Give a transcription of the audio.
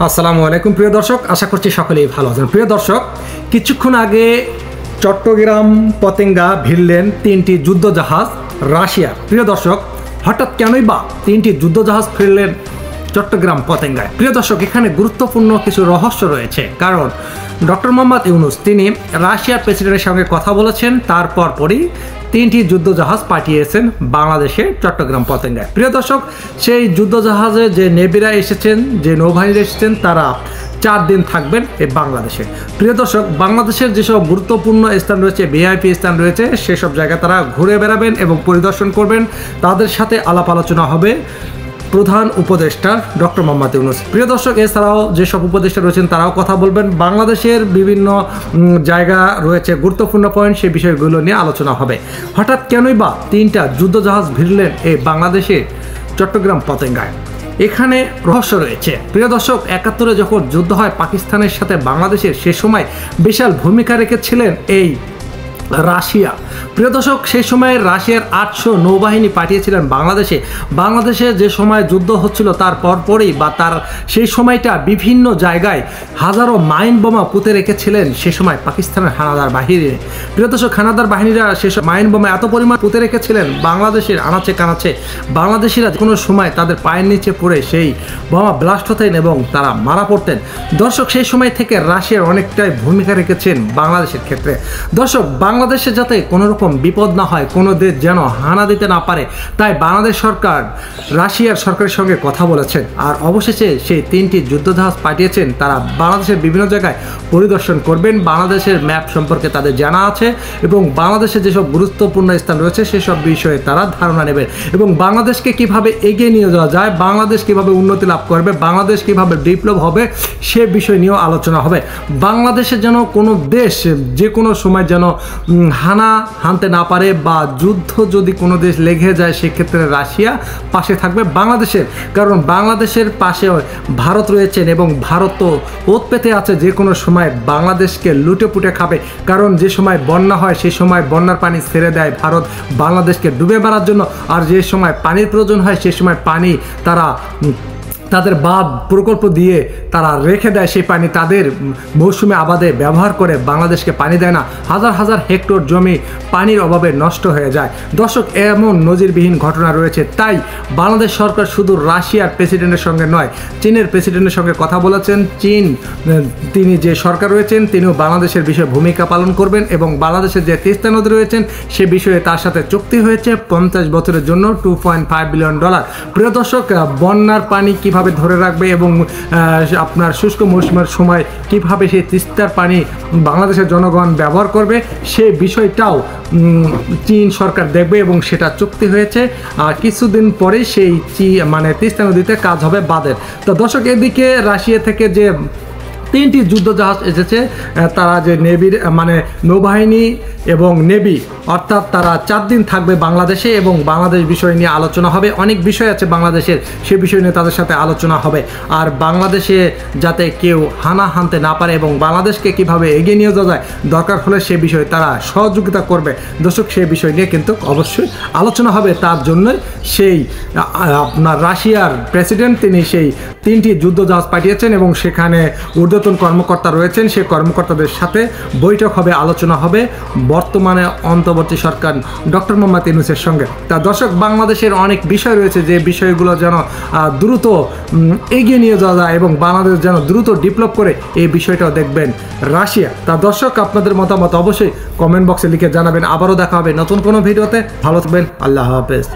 আসসালামু আলাইকুম প্রিয় দর্শক, আশা করছি সকলেই ভালো আছেন। প্রিয় দর্শক, কিছুক্ষণ আগে চট্টগ্রাম পতেঙ্গা ভিড়লেন তিনটি যুদ্ধজাহাজ রাশিয়া। প্রিয় দর্শক, হঠাৎ কেনই বা তিনটি যুদ্ধজাহাজ ফিরলেন চট্টগ্রাম পতেঙ্গায়? প্রিয় দর্শক, এখানে গুরুত্বপূর্ণ কিছু রহস্য রয়েছে। কারণ ডক্টর মোহাম্মদ ইউনূস তিনি রাশিয়ার প্রেসিডেন্টের সঙ্গে কথা বলেছেন, তারপর পরই তিনটি যুদ্ধজাহাজ পাঠিয়েছেন বাংলাদেশে চট্টগ্রাম পতেঙ্গায়। প্রিয় দর্শক, সেই যুদ্ধজাহাজে যে নেভিরা এসেছেন, যে নৌবাহিনীরা এসেছেন, তারা 4 দিন থাকবেন এই বাংলাদেশে। প্রিয় দর্শক, বাংলাদেশের যেসব গুরুত্বপূর্ণ স্থান রয়েছে, ভিআইপি স্থান রয়েছে, সেসব জায়গায় তারা ঘুরে বেড়াবেন এবং পরিদর্শন করবেন। তাদের সাথে আলাপ আলোচনা হবে প্রধান উপদেষ্টা ডক্টর মোহাম্মদ ইউনূস। প্রিয় দর্শক, এছাড়াও যেসব উপদেষ্টা রয়েছেন তারাও কথা বলবেন। বাংলাদেশের বিভিন্ন জায়গা রয়েছে গুরুত্বপূর্ণ পয়েন্ট, সেই বিষয়গুলো নিয়ে আলোচনা হবে। হঠাৎ কেনই বা তিনটা যুদ্ধজাহাজ ভিড়লেন এই বাংলাদেশের চট্টগ্রাম পতেঙ্গায়? এখানে রহস্য রয়েছে। প্রিয় দর্শক, 71-এ যখন যুদ্ধ হয় পাকিস্তানের সাথে বাংলাদেশের, সে সময় বিশাল ভূমিকা রেখেছিলেন এই রাশিয়া। প্রিয় দর্শক, সেই সময় রাশিয়ার 800 নৌবাহিনী পাঠিয়েছিলেন বাংলাদেশে যে সময় যুদ্ধ হচ্ছিল তার পরপরই বা তার সেই সময়টা বিভিন্ন জায়গায় হাজারো মাইন বোমা পুঁতে রেখেছিলেন সে সময় পাকিস্তানের হানাদার বাহিনী। প্রিয় দর্শক, হানাদার বাহিনীরা সেসব মাইন বোমা এত পরিমাণ পুঁতে রেখেছিলেন বাংলাদেশের আনাচে কানাচে, বাংলাদেশিরা কোনো সময় তাদের পায়ের নিচে পড়ে সেই বোমা ব্লাস্ট হতেন এবং তারা মারা পড়তেন। দর্শক, সেই সময় থেকে রাশিয়ার অনেকটাই ভূমিকা রেখেছেন বাংলাদেশের ক্ষেত্রে। দর্শক, বাংলাদেশে যাতে কোনো রকম বিপদ না হয়, কোনো দেশ যেন হানা দিতে না পারে, তাই বাংলাদেশ সরকার রাশিয়ার সরকারের সঙ্গে কথা বলেছেন। আর অবশেষে সেই তিনটি যুদ্ধজাহাজ পাঠিয়েছেন। তারা বাংলাদেশের বিভিন্ন জায়গায় পরিদর্শন করবেন, বাংলাদেশের ম্যাপ সম্পর্কে তাদের জানা আছে এবং বাংলাদেশের যেসব গুরুত্বপূর্ণ স্থান রয়েছে সেসব বিষয়ে তারা ধারণা নেবেন এবং বাংলাদেশকে কিভাবে এগিয়ে নিয়ে যাওয়া যায়, বাংলাদেশ কিভাবে উন্নতি লাভ করবে, বাংলাদেশ কিভাবে ডেভেলপ হবে, সে বিষয় নিয়েও আলোচনা হবে। বাংলাদেশে যেন কোনো দেশ যে কোনো সময় যেন হানতে না পারে বা যুদ্ধ যদি কোনো দেশ লেগে যায়, সেক্ষেত্রে রাশিয়া পাশে থাকবে বাংলাদেশের। কারণ বাংলাদেশের পাশে ভারত রয়েছেন এবং ভারত তো ওত পেতে আছে, যে কোনো সময় বাংলাদেশকে লুটে পুটে খাবে। কারণ যে সময় বন্যা হয় সেই সময় বন্যার পানি ছেড়ে দেয় ভারত বাংলাদেশকে ডুবে মারার জন্য, আর যে সময় পানির প্রয়োজন হয় সেই সময় পানি তাদের বাঁধ প্রকল্প দিয়ে তারা রেখে দেয়, সেই পানি তাদের মৌসুমে আবাদে ব্যবহার করে বাংলাদেশকে পানি দেয় না। হাজার হাজার হেক্টর জমি পানির অভাবে নষ্ট হয়ে যায়। দর্শক, এমন নজিরবিহীন ঘটনা রয়েছে। তাই বাংলাদেশ সরকার শুধু রাশিয়ার প্রেসিডেন্টের সঙ্গে নয়, চীনের প্রেসিডেন্টের সঙ্গে কথা বলেছেন। চীন তিনি যে সরকার রয়েছেন তিনিও বাংলাদেশের বিষয়ে ভূমিকা পালন করবেন এবং বাংলাদেশের যে তিস্তা নদী রয়েছেন সে বিষয়ে তার সাথে চুক্তি হয়েছে 50 বছরের জন্য $2.5 বিলিয়ন। প্রিয় দর্শক, বন্যার পানি কিভাবে ধরে রাখবে এবং আপনার শুষ্ক মৌসুমের সময় কিভাবে সেই তিস্তার পানি বাংলাদেশের জনগণ ব্যবহার করবে, সে বিষয়টাও চীন সরকার দেখবে এবং সেটা চুক্তি হয়েছে। আর কিছুদিন পরেই সেই তিস্তা নদীতে কাজ হবে বাঁধের। তো দর্শক, এদিকে রাশিয়া থেকে যে 3টি যুদ্ধজাহাজ এসেছে, তারা যে নেভির নৌবাহিনী এবং নেভি, অর্থাৎ তারা 4 দিন থাকবে বাংলাদেশে এবং বাংলাদেশ বিষয় নিয়ে আলোচনা হবে। অনেক বিষয় আছে বাংলাদেশের, সে বিষয় নিয়ে তাদের সাথে আলোচনা হবে। আর বাংলাদেশে যাতে কেউ হানতে না পারে এবং বাংলাদেশকে কিভাবে এগিয়ে নিয়ে যাওয়া যায়, দরকার হলে সে বিষয়ে তারা সহযোগিতা করবে। দর্শক, সেই বিষয় নিয়ে কিন্তু অবশ্যই আলোচনা হবে। তার জন্যই সেই আপনার রাশিয়ার প্রেসিডেন্ট তিনি সেই 3টি যুদ্ধজাহাজ পাঠিয়েছেন এবং সেখানে ঊর্ধ্বতন কর্মকর্তা রয়েছেন, সেই কর্মকর্তাদের সাথে বৈঠক হবে, আলোচনা হবে বর্তমানে অন্তর্বর্তী সরকার ডক্টর মোহাম্মদ ইউনূসের সঙ্গে। তা দর্শক, বাংলাদেশের অনেক বিষয় রয়েছে যে বিষয়গুলো যেন দ্রুত এগিয়ে নিয়ে যাওয়া যায় এবং বাংলাদেশ যেন দ্রুত ডেভেলপ করে, এই বিষয়টাও দেখবেন রাশিয়া। তা দর্শক, আপনাদের মতামত অবশ্যই কমেন্ট বক্সে লিখে জানাবেন। আবারও দেখা হবে নতুন কোনো ভিডিওতে। ভালো থাকবেন, আল্লাহ হাফেজ।